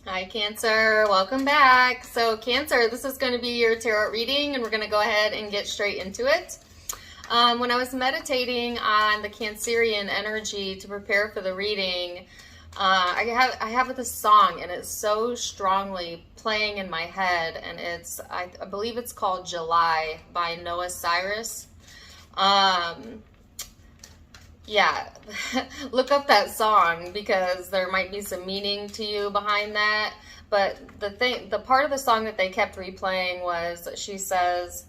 Hi, Cancer. Welcome back. So, Cancer, this is going to be your tarot reading, and we're going to go ahead and get straight into it. When I was meditating on the Cancerian energy to prepare for the reading, I have this song, and it's so strongly playing in my head, and I believe it's called July by Noah Cyrus. Yeah, look up that song because there might be some meaning to you behind that. But the part of the song that they kept replaying was she says,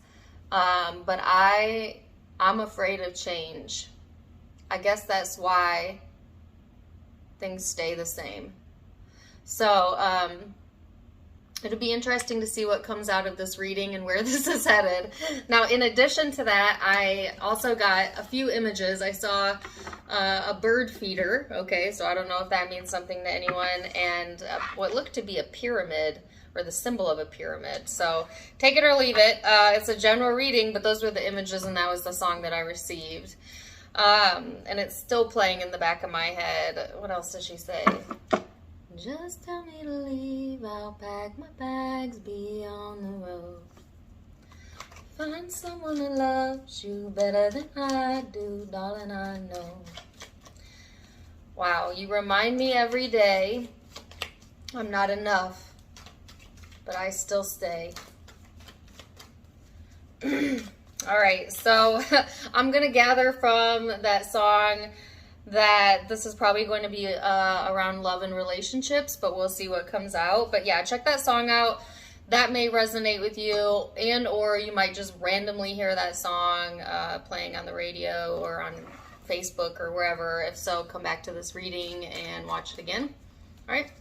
but I'm afraid of change. I guess that's why things stay the same. So, it'll be interesting to see what comes out of this reading and where this is headed. Now, in addition to that, I also got a few images. I saw a bird feeder, okay, so I don't know if that means something to anyone, and what looked to be a pyramid, or the symbol of a pyramid. So take it or leave it. It's a general reading, but those were the images, and that was the song that I received. And it's still playing in the back of my head. What else does she say? Just tell me to leave, I'll pack my bags, be on the road. Find someone that loves you better than I do, darling, I know. Wow, you remind me every day I'm not enough, but I still stay. All right, so I'm going to gather from that song that this is probably going to be around love and relationships, but we'll see what comes out. But yeah, check that song out. That may resonate with you, and or you might just randomly hear that song playing on the radio or on Facebook or wherever. If so, come back to this reading and watch it again. All right.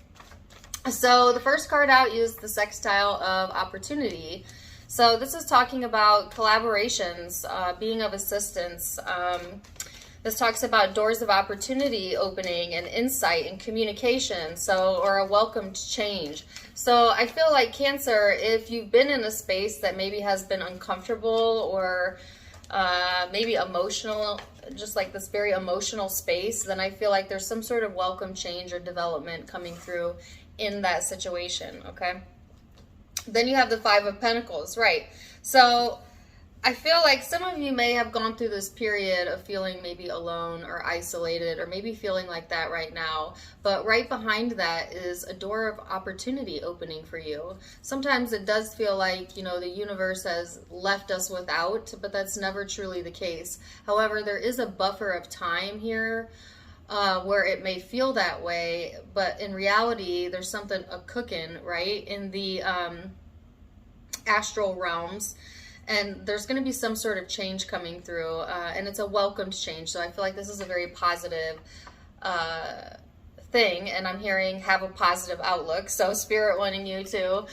So the first card out is the Sextile of Opportunity. So this is talking about collaborations, being of assistance. This talks about doors of opportunity opening and insight and communication, or a welcomed change. So I feel like Cancer, if you've been in a space that maybe has been uncomfortable or maybe emotional, just like this very emotional space, then I feel like there's some sort of welcome change or development coming through in that situation, okay? Then you have the Five of Pentacles, right? So I feel like some of you may have gone through this period of feeling maybe alone or isolated, or maybe feeling like that right now. But right behind that is a door of opportunity opening for you. Sometimes it does feel like, the universe has left us without, but that's never truly the case. However, there is a buffer of time here where it may feel that way, but in reality, there's something cooking, right, in the astral realms. And there's going to be some sort of change coming through, and it's a welcomed change. So I feel like this is a very positive thing, and I'm hearing have a positive outlook. So Spirit wanting you to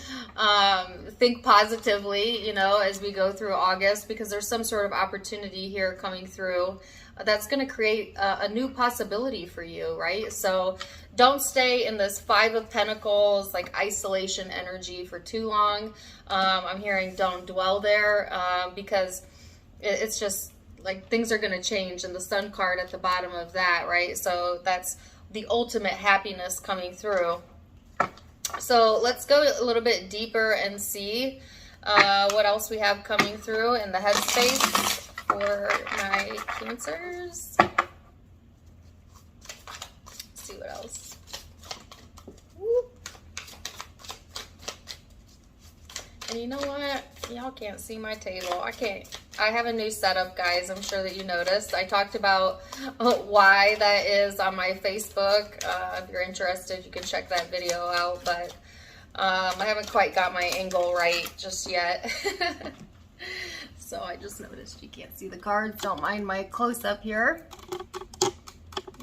think positively, as we go through August, because there's some sort of opportunity here coming through that's going to create a new possibility for you, right? So don't stay in this Five of Pentacles, like isolation energy for too long. I'm hearing don't dwell there because it's just like things are going to change, and the Sun card at the bottom of that, right? So that's the ultimate happiness coming through. So let's go a little bit deeper and see what else we have coming through in the headspace for my Cancers. Let's see what else. Woo. And you know what? Y'all can't see my table. I have a new setup, guys. I'm sure that you noticed. I talked about why that is on my Facebook. If you're interested, you can check that video out. But I haven't quite got my angle right just yet. So I just noticed you can't see the cards. Don't mind my close-up here.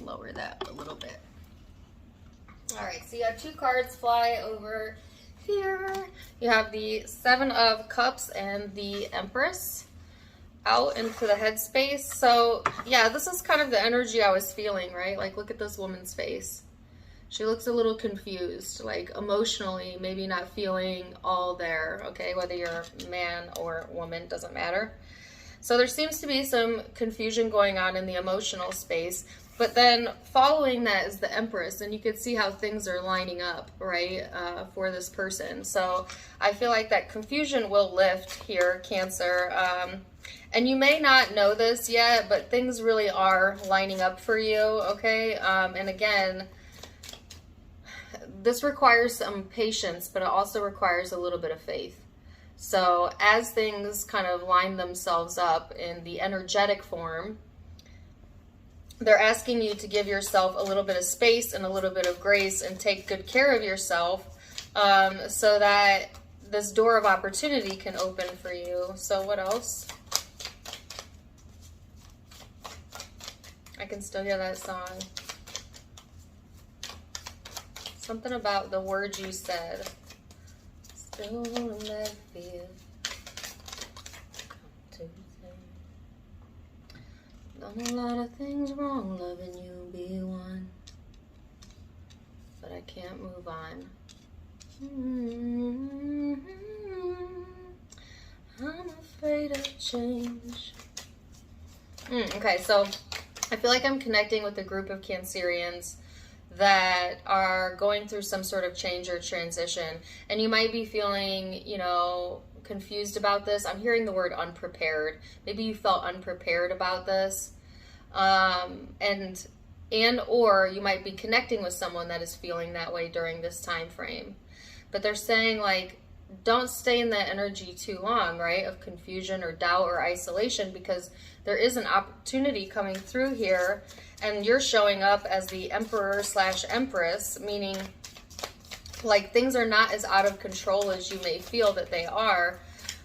Lower that a little bit. All right, so you have two cards fly over here. You have the Seven of Cups and the Empress out into the headspace. So yeah, this is kind of the energy I was feeling, right? Like, look at this woman's face. She looks a little confused, like emotionally, maybe not feeling all there, okay? Whether you're a man or woman, doesn't matter. So there seems to be some confusion going on in the emotional space. But then following that is the Empress, and you can see how things are lining up, right, for this person. So I feel like that confusion will lift here, Cancer. And you may not know this yet, but things really are lining up for you, okay? And again, this requires some patience, but it also requires a little bit of faith. So as things kind of line themselves up in the energetic form, they're asking you to give yourself a little bit of space and a little bit of grace and take good care of yourself, so that this door of opportunity can open for you. So what else? I can still hear that song. Something about the words you said. Still let fear come to them. Done a lot of things wrong, loving you be one, but I can't move on. I'm afraid of change. Okay, so I feel like I'm connecting with a group of Cancerians that are going through some sort of change or transition. And you might be feeling, you know, confused about this. I'm hearing the word unprepared. Maybe you felt unprepared about this. And or you might be connecting with someone that is feeling that way during this time frame. But they're saying, like, don't stay in that energy too long, right, of confusion or doubt or isolation, because there is an opportunity coming through here, and you're showing up as the Emperor / Empress, meaning like things are not as out of control as you may feel that they are.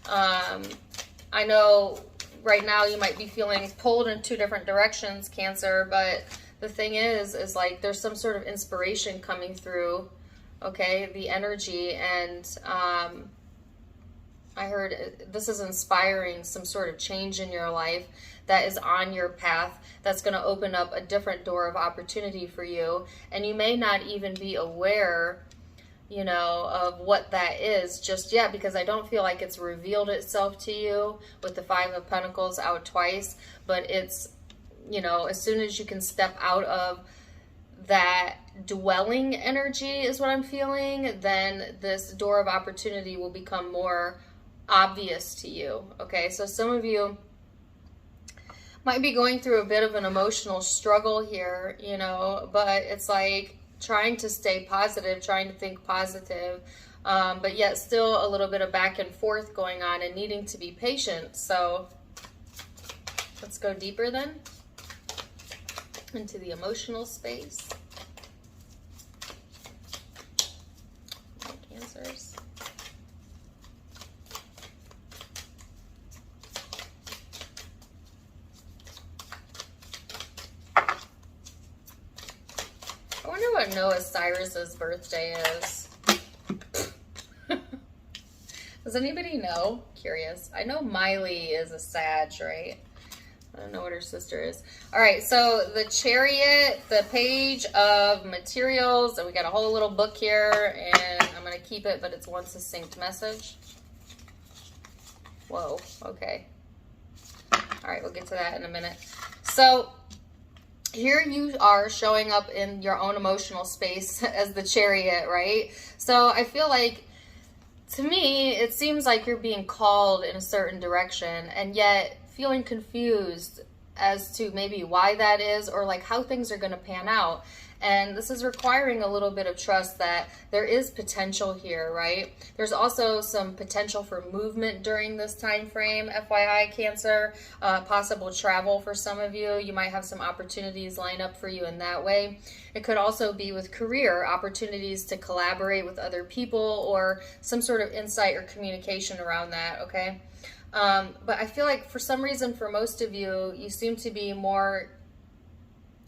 I know right now you might be feeling pulled in two different directions, Cancer, but the thing is like there's some sort of inspiration coming through, okay, the energy, and I heard this is inspiring some sort of change in your life that is on your path, that's going to open up a different door of opportunity for you. And you may not even be aware, you know, of what that is just yet, because I don't feel like it's revealed itself to you with the Five of Pentacles out twice. But it's, you know, as soon as you can step out of that dwelling energy is what I'm feeling, then this door of opportunity will become more obvious to you. Okay, so some of you might be going through a bit of an emotional struggle here, you know, but it's like trying to stay positive, trying to think positive, but yet still a little bit of back and forth going on and needing to be patient. So let's go deeper then into the emotional space. Cancers. I wonder what Noah Cyrus's birthday is. Does anybody know? Curious. I know Miley is a Sag, right? I don't know what her sister is. All right, so the Chariot, the page of materials, and we got a whole little book here, and I'm going to keep it, but it's one succinct message. Whoa, okay. All right, we'll get to that in a minute. So here you are showing up in your own emotional space as the Chariot, right? So I feel like, to me, it seems like you're being called in a certain direction, and yet feeling confused as to maybe why that is, or like how things are going to pan out. And this is requiring a little bit of trust that there is potential here, right? There's also some potential for movement during this time frame, FYI, Cancer. Possible travel for some of you. You might have some opportunities line up for you in that way. It could also be with career opportunities to collaborate with other people, or some sort of insight or communication around that, okay? But I feel like for some reason, for most of you, you seem to be more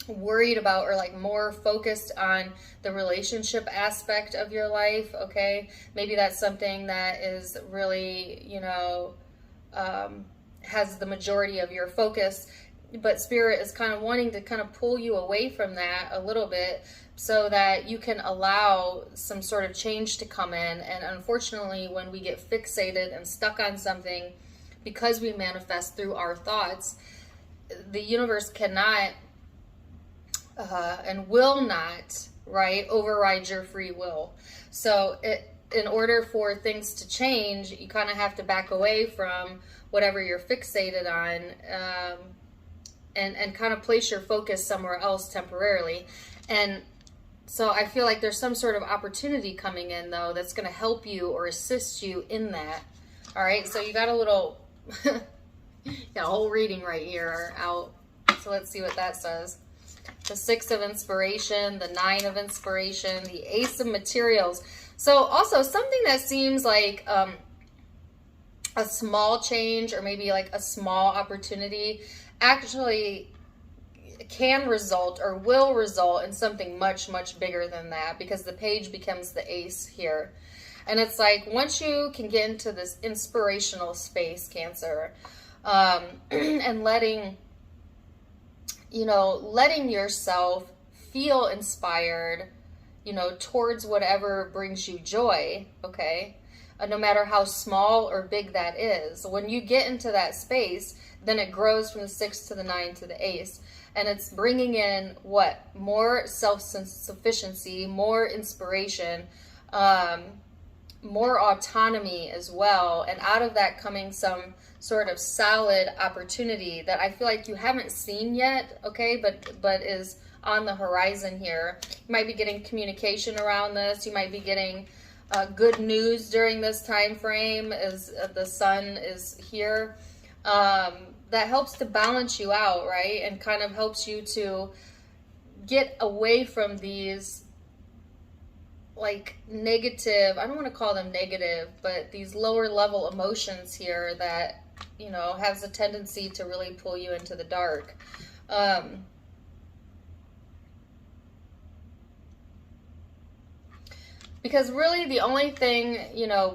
worried about, or like more focused on the relationship aspect of your life, okay? Maybe that's something that is really, you know, has the majority of your focus, but Spirit is kind of wanting to kind of pull you away from that a little bit so that you can allow some sort of change to come in. And unfortunately, when we get fixated and stuck on something, because we manifest through our thoughts, the universe cannot and will not, right, override your free will. So in order for things to change, you kind of have to back away from whatever you're fixated on, and kind of place your focus somewhere else temporarily. And so I feel like there's some sort of opportunity coming in, though, that's going to help you or assist you in that. All right, so you got a little, got a whole reading right here out. So let's see what that says. The 6 of Inspiration, the 9 of Inspiration, the Ace of Materials. So also something that seems like a small change or maybe like a small opportunity actually can result or will result in something much, much bigger than that, because the page becomes the ace here. And it's like, once you can get into this inspirational space, Cancer, and letting yourself feel inspired, towards whatever brings you joy, okay? No matter how small or big that is. When you get into that space, then it grows from the 6 to the 9 to the ace. And it's bringing in what? More self-sufficiency, more inspiration, more autonomy as well. And out of that coming some sort of solid opportunity that I feel like you haven't seen yet, okay, but is on the horizon here. You might be getting communication around this. You might be getting good news during this time frame as the sun is here. That helps to balance you out, right? And kind of helps you to get away from these like negative, I don't want to call them negative, but these lower level emotions here that, has a tendency to really pull you into the dark. Because really the only thing,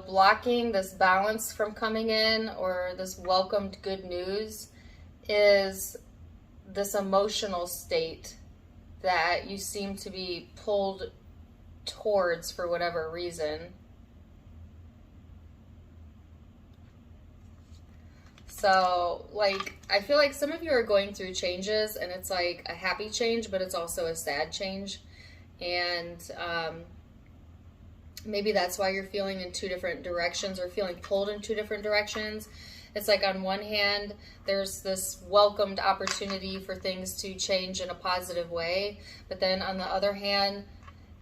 blocking this balance from coming in or this welcomed good news is this emotional state that you seem to be pulled towards for whatever reason. So, I feel like some of you are going through changes, and it's like a happy change, but it's also a sad change. And maybe that's why you're feeling in 2 different directions or feeling pulled in 2 different directions. It's like on one hand, there's this welcomed opportunity for things to change in a positive way. But then on the other hand,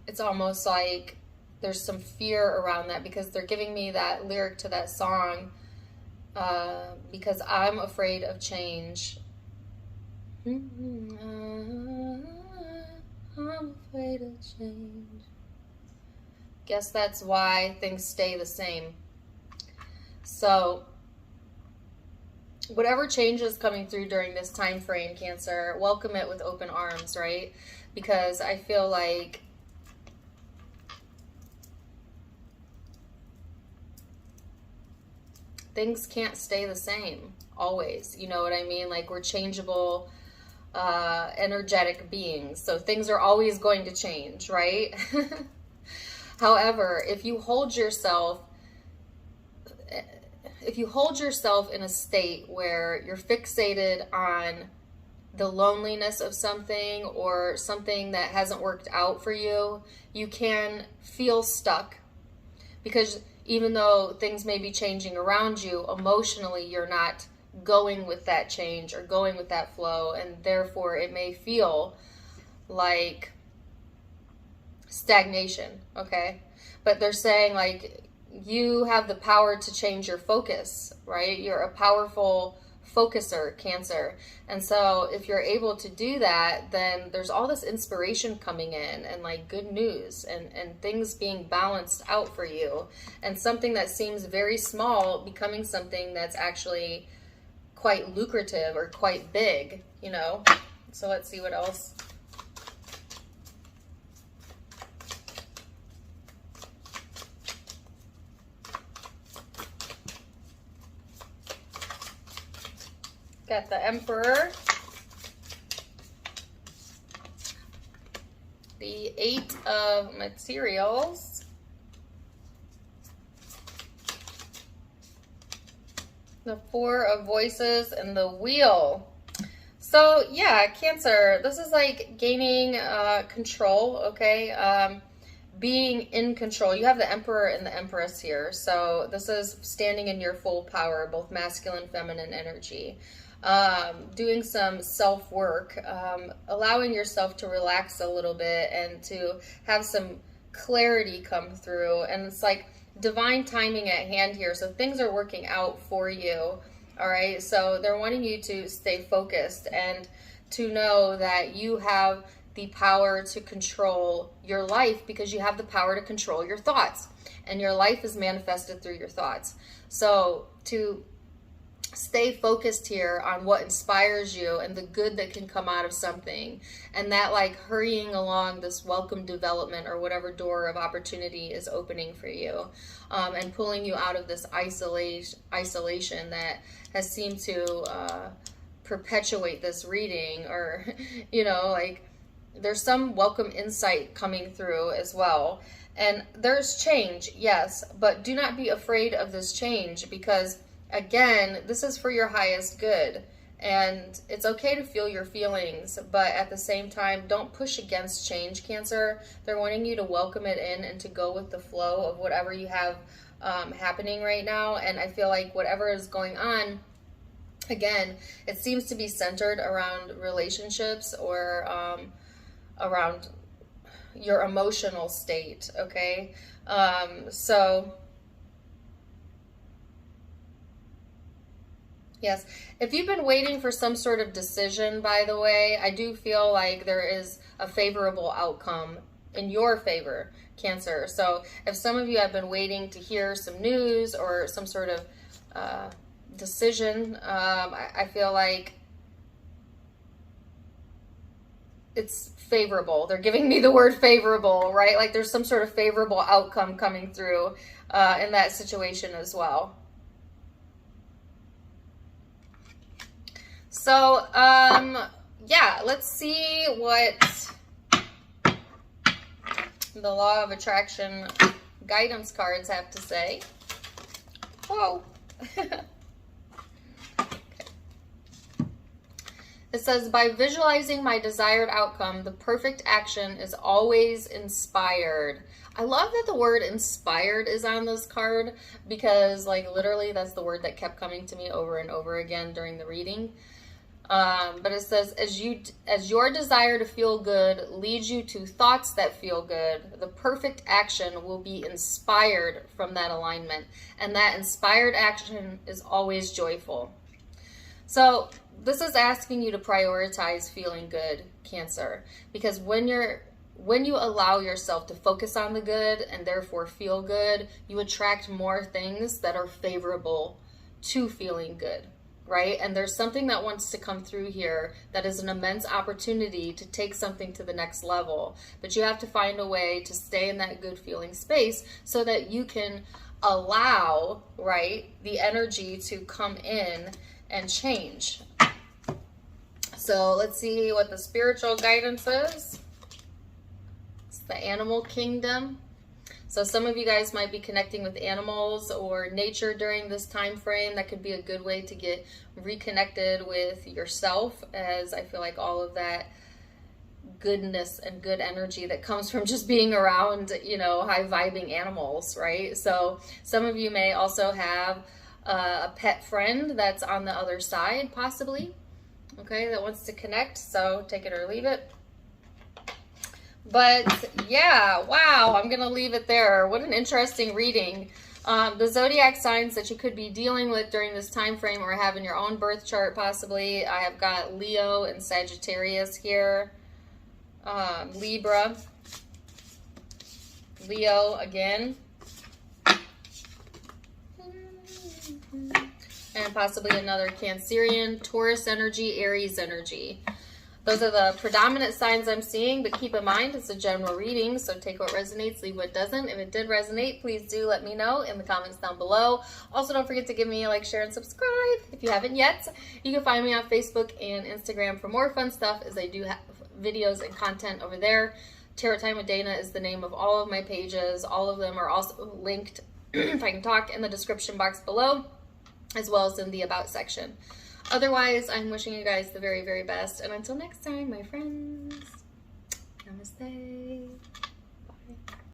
it's almost like there's some fear around that, because they're giving me that lyric to that song, because I'm afraid of change. I'm afraid of change. Guess that's why things stay the same. So whatever change is coming through during this time frame, Cancer, welcome it with open arms, right? Because I feel like things can't stay the same always. You know what I mean? Like, we're changeable, energetic beings. So things are always going to change, right? However, if you hold yourself in a state where you're fixated on the loneliness of something or something that hasn't worked out for you, you can feel stuck, because even though things may be changing around you, emotionally you're not going with that change or going with that flow, and therefore it may feel like stagnation, okay? But they're saying, like, you have the power to change your focus, right? You're a powerful focuser, Cancer. And so if you're able to do that, then there's all this inspiration coming in, and like good news, and things being balanced out for you, and something that seems very small becoming something that's actually quite lucrative or quite big, So let's see what else. Got the Emperor, the 8 of Materials, the 4 of Voices, and the Wheel. So yeah, Cancer, this is like gaining control, okay? Being in control. You have the Emperor and the Empress here. So this is standing in your full power, both masculine, feminine energy. Doing some self-work, allowing yourself to relax a little bit and to have some clarity come through. And it's like divine timing at hand here. So things are working out for you. All right. So they're wanting you to stay focused and to know that you have the power to control your life, because you have the power to control your thoughts, and your life is manifested through your thoughts. So to stay focused here on what inspires you and the good that can come out of something, and that like hurrying along this welcome development or whatever door of opportunity is opening for you, and pulling you out of this isolation that has seemed to perpetuate this reading, or you know, like there's some welcome insight coming through as well. And there's change, yes, but do not be afraid of this change, because again, this is for your highest good. And it's okay to feel your feelings, but at the same time, don't push against change, Cancer. They're wanting you to welcome it in and to go with the flow of whatever you have happening right now. And I feel like whatever is going on, again, it seems to be centered around relationships or around your emotional state, okay? So yes, if you've been waiting for some sort of decision, by the way, I do feel like there is a favorable outcome in your favor, Cancer. So if some of you have been waiting to hear some news or some sort of decision, I feel like it's favorable. They're giving me the word favorable, right? Like there's some sort of favorable outcome coming through in that situation as well. So, yeah, let's see what the Law of Attraction guidance cards have to say. Whoa. It says, by visualizing my desired outcome, the perfect action is always inspired. I love that the word inspired is on this card, because like literally that's the word that kept coming to me over and over again during the reading. But it says, as your desire to feel good leads you to thoughts that feel good, the perfect action will be inspired from that alignment. And that inspired action is always joyful. So this is asking you to prioritize feeling good, Cancer, because when you allow yourself to focus on the good and therefore feel good, you attract more things that are favorable to feeling good, right? And there's something that wants to come through here that is an immense opportunity to take something to the next level. But you have to find a way to stay in that good feeling space so that you can allow, right, the energy to come in and change. So let's see what the spiritual guidance is. It's the animal kingdom. So some of you guys might be connecting with animals or nature during this time frame. That could be a good way to get reconnected with yourself, as I feel like all of that goodness and good energy that comes from just being around, you know, high vibing animals, right? So some of you may also have a pet friend that's on the other side, possibly, okay, that wants to connect. So take it or leave it. But yeah, wow, I'm going to leave it there. What an interesting reading. The zodiac signs that you could be dealing with during this time frame or have in your own birth chart, possibly. I have got Leo and Sagittarius here. Libra. Leo again. And possibly another Cancerian, Taurus energy, Aries energy. Those are the predominant signs I'm seeing, but keep in mind it's a general reading, so take what resonates, leave what doesn't. If it did resonate, please do let me know in the comments down below. Also, don't forget to give me a like, share, and subscribe if you haven't yet. You can find me on Facebook and Instagram for more fun stuff, as I do have videos and content over there. Tarot Time with Dana is the name of all of my pages. All of them are also linked, if I can talk, in the description box below, as well as in the About section. Otherwise, I'm wishing you guys the very, very best. And until next time, my friends, namaste.